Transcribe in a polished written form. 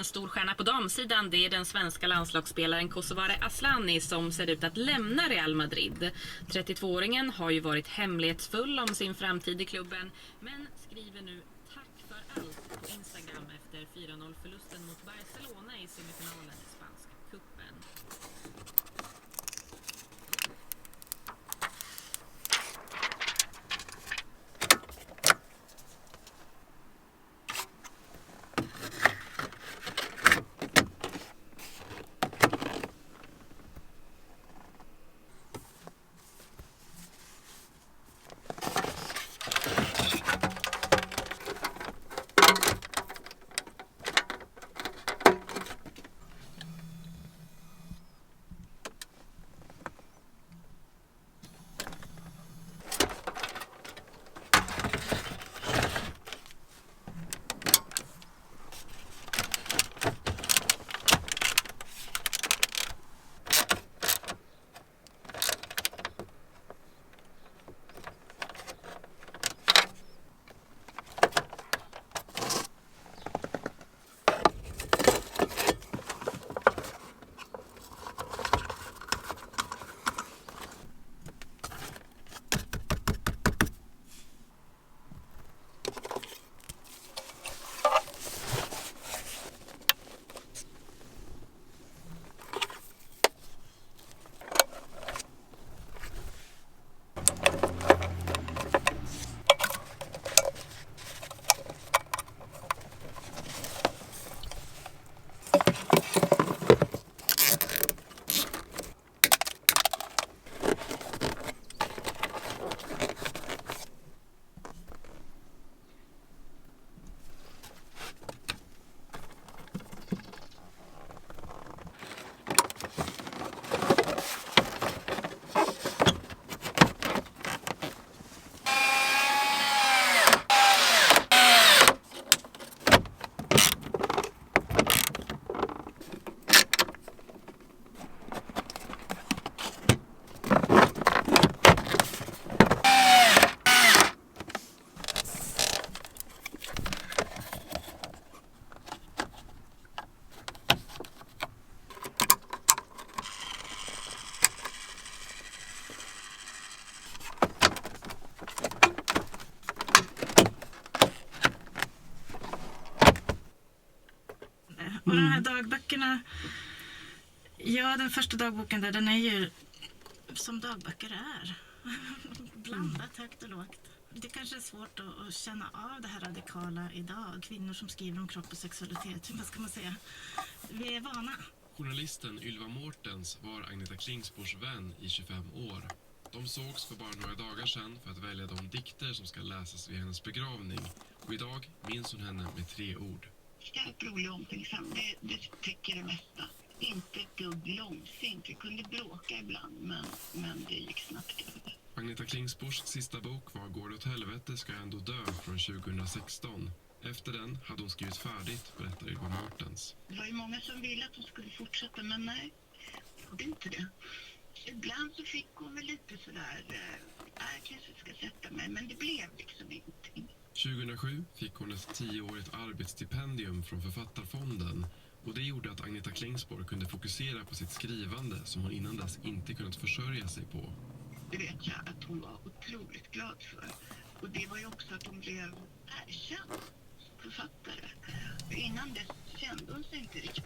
en stor stjärna på damsidan. Det är den svenska landslagsspelaren Kosovare Asllani som ser ut att lämna Real Madrid. 32-åringen har ju varit hemlighetsfull om sin framtid i klubben, men skriver nu tack för allt på Instagram efter 4-0-förlusten mot Barcelona i semifinalen i spanska cupen. Och de här dagböckerna, ja, den första dagboken där, den är ju som dagböcker är. Blandat högt och lågt. Det kanske är svårt att känna av det här radikala idag. Kvinnor som skriver om kropp och sexualitet, vad ska man säga? Vi är vana. Journalisten Ylva Mårtens var Agneta Klingsborgs vän i 25 år. De sågs för bara några dagar sedan för att välja de dikter som ska läsas vid hennes begravning. Och idag minns hon henne med 3 ord. Skarp, rolig, omtänksam, det täcker det mesta. Inte ett dugg långsint. Vi kunde bråka ibland, men det gick snabbt över. Agneta Klingsborgs sista bok var Går det åt helvete ska jag ändå dö från 2016. Efter den hade hon skrivit färdigt, berättar Ylva Mårtens. Det var ju många som ville att hon skulle fortsätta, men nej, jag gjorde inte det. Ibland så fick hon väl lite sådär, jag kanske ska sätta mig, men det blev liksom ingenting. 2007 fick hon ett 10-årigt arbetsstipendium från Författarfonden och det gjorde att Agneta Klingsborg kunde fokusera på sitt skrivande som hon innan dess inte kunnat försörja sig på. Det vet jag att hon var otroligt glad för. Och det var ju också att hon blev erkänd författare. För innan dess kände hon sig inte riktigt